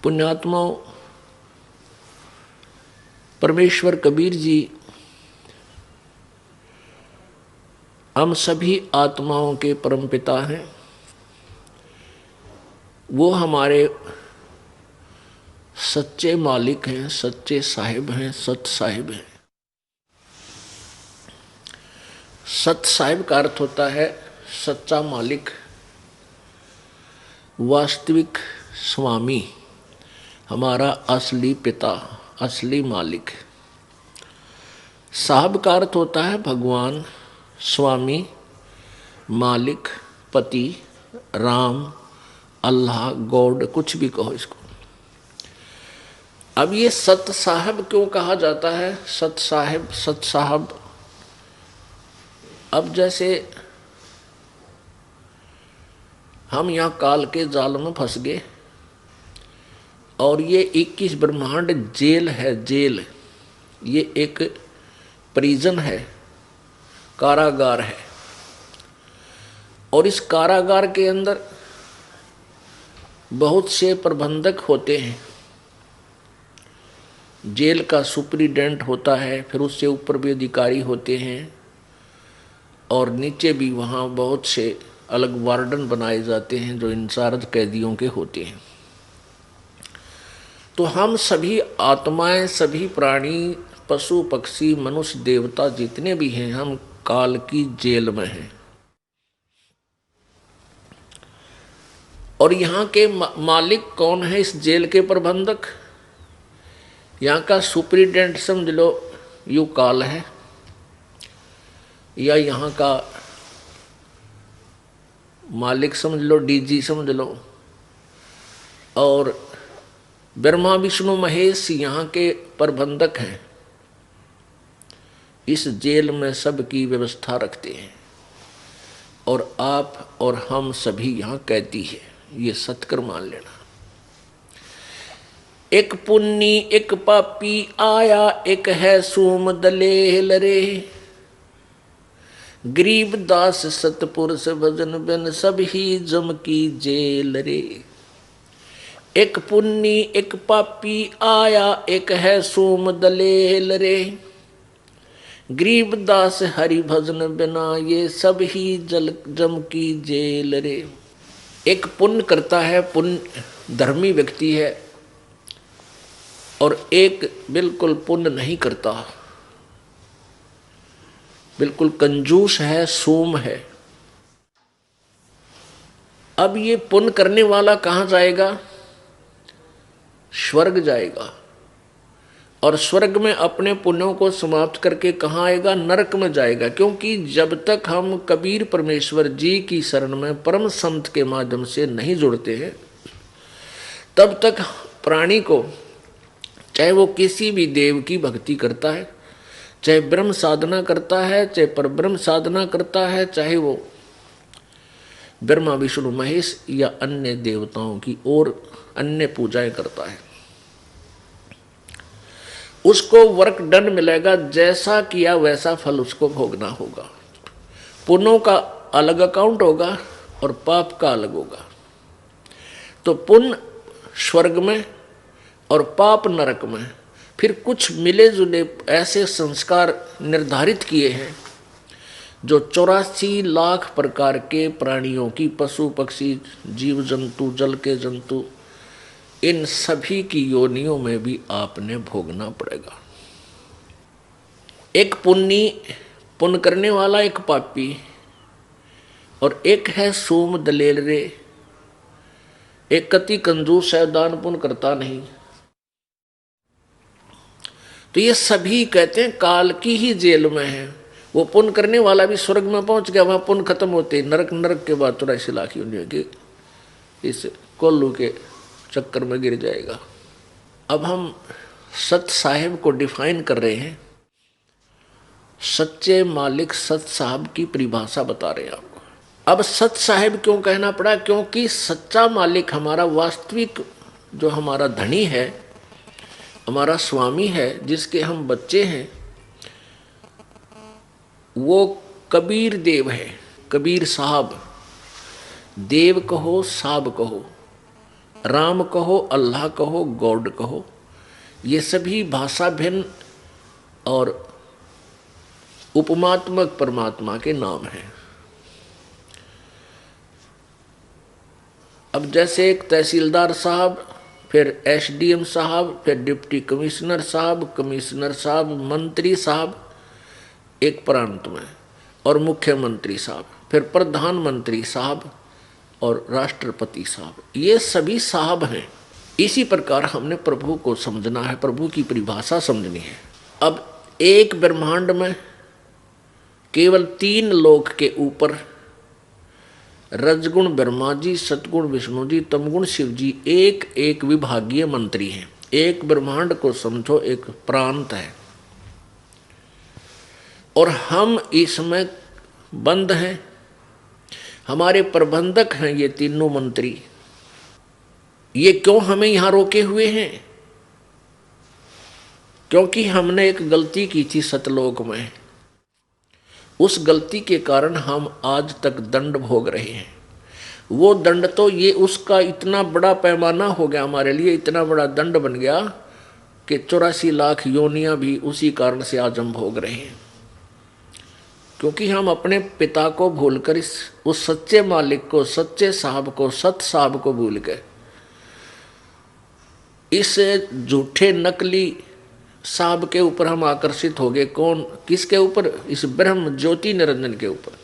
पुण्यात्माओं, परमेश्वर कबीर जी हम सभी आत्माओं के परमपिता हैं। वो हमारे सच्चे मालिक हैं, सच्चे साहिब हैं, सत साहिब हैं। सत साहिब का अर्थ होता है सच्चा मालिक, वास्तविक स्वामी, हमारा असली पिता, असली मालिक। साहब का अर्थ होता है भगवान, स्वामी, मालिक, पति, राम, अल्लाह, गॉड, कुछ भी कहो इसको। अब ये सत साहब क्यों कहा जाता है? सत साहिब, सत साहब। अब जैसे हम यहाँ काल के जाल में फंस गए और ये 21 ब्रह्मांड जेल है, जेल। ये एक प्रिजन है, कारागार है। और इस कारागार के अंदर बहुत से प्रबंधक होते हैं। जेल का सुपरिटेंडेंट होता है, फिर उससे ऊपर भी अधिकारी होते हैं और नीचे भी वहाँ बहुत से अलग वार्डन बनाए जाते हैं जो इंचार्ज कैदियों के होते हैं। तो हम सभी आत्माएं, सभी प्राणी, पशु पक्षी, मनुष्य, देवता जितने भी हैं, हम काल की जेल में हैं। और यहाँ के मालिक कौन है? इस जेल के प्रबंधक। यहाँ का सुपरिटेंडेंट समझ लो यू काल है, या यहाँ का मालिक समझ लो डीजी समझ लो। और ब्रह्मा विष्णु महेश यहाँ के प्रबंधक हैं, इस जेल में सबकी व्यवस्था रखते हैं। और आप और हम सभी यहाँ कैदी है, ये सत्कर मान लेना। एक पुन्नी एक पापी आया, एक है सूम दलेल रे। गरीब दास सतपुरुष भजन बिन सब ही जम की जेल रे। एक पुन्नी एक पापी आया, एक है सूम दलेल रे। गरीब दास हरि भजन बिना ये सब ही जम की जेल रे। एक पुण्य करता है, पुण्य धर्मी व्यक्ति है, और एक बिल्कुल पुण्य नहीं करता, बिल्कुल कंजूस है, सोम है। अब ये पुण्य करने वाला कहाँ जाएगा? स्वर्ग जाएगा। और स्वर्ग में अपने पुण्यों को समाप्त करके कहाँ आएगा? नरक में जाएगा। क्योंकि जब तक हम कबीर परमेश्वर जी की शरण में परम संत के माध्यम से नहीं जुड़ते हैं, तब तक प्राणी को, चाहे वो किसी भी देव की भक्ति करता है, चाहे ब्रह्म साधना करता है, चाहे परब्रह्म साधना करता है, चाहे वो ब्रह्मा विष्णु महेश या अन्य देवताओं की और अन्य पूजाएं करता है, उसको वर्क डन मिलेगा। जैसा किया वैसा फल उसको भोगना होगा। पुण्यों का अलग अकाउंट होगा और पाप का अलग होगा। तो पुण्य स्वर्ग में और पाप नरक में। फिर कुछ मिले जुले ऐसे संस्कार निर्धारित किए हैं जो 84 लाख प्रकार के प्राणियों की, पशु पक्षी, जीव जंतु, जल के जंतु, इन सभी की योनियों में भी आपने भोगना पड़ेगा। एक पुण्य करने वाला, एक पापी, और एक है सोम दलेल रे। एक कति कंजूस है, दान पुण्य करता नहीं। तो ये सभी कहते हैं काल की ही जेल में है। वो पुण्य करने वाला भी स्वर्ग में पहुंच गया, वहां पुण्य खत्म होते, नरक के बाद 84 लाख योनियों के इस कोल्लू के चक्कर में गिर जाएगा। अब हम सत साहिब को डिफाइन कर रहे हैं। सच्चे मालिक सत साहब की परिभाषा बता रहे हैं आपको। अब सत साहिब क्यों कहना पड़ा? क्योंकि सच्चा मालिक हमारा वास्तविक, जो हमारा धनी है, हमारा स्वामी है, जिसके हम बच्चे हैं, वो कबीर देव है, कबीर साहब। देव कहो, साहब कहो, राम कहो, अल्लाह कहो, गॉड कहो, ये सभी भाषा भिन्न और उपमात्मक परमात्मा के नाम हैं। अब जैसे एक तहसीलदार साहब, फिर एसडीएम साहब, फिर डिप्टी कमिश्नर साहब, मंत्री साहब एक प्रांत में, और मुख्यमंत्री साहब, फिर प्रधानमंत्री साहब और राष्ट्रपति साहब, ये सभी साहब हैं। इसी प्रकार हमने प्रभु को समझना है, प्रभु की परिभाषा समझनी है। अब एक ब्रह्मांड में केवल 3 लोक के ऊपर रजगुण ब्रह्मा जी, सतगुण विष्णु जी, तमगुण शिव जी एक एक विभागीय मंत्री हैं। एक ब्रह्मांड को समझो एक प्रांत है, और हम इसमें बंद हैं। हमारे प्रबंधक हैं ये तीनों मंत्री। ये क्यों हमें यहां रोके हुए हैं? क्योंकि हमने एक गलती की थी सतलोक में। उस गलती के कारण हम आज तक दंड भोग रहे हैं। वो दंड तो ये उसका इतना बड़ा पैमाना हो गया हमारे लिए, इतना बड़ा दंड बन गया कि 84 लाख योनियां भी उसी कारण से आज हम भोग रहे हैं। क्योंकि हम अपने पिता को भूलकर उस सच्चे मालिक को, सच्चे साहब को, सत साहब को भूल गए। इस झूठे नकली साहब के ऊपर हम आकर्षित हो गए। कौन? किसके ऊपर? इस ब्रह्म ज्योति निरंजन के ऊपर।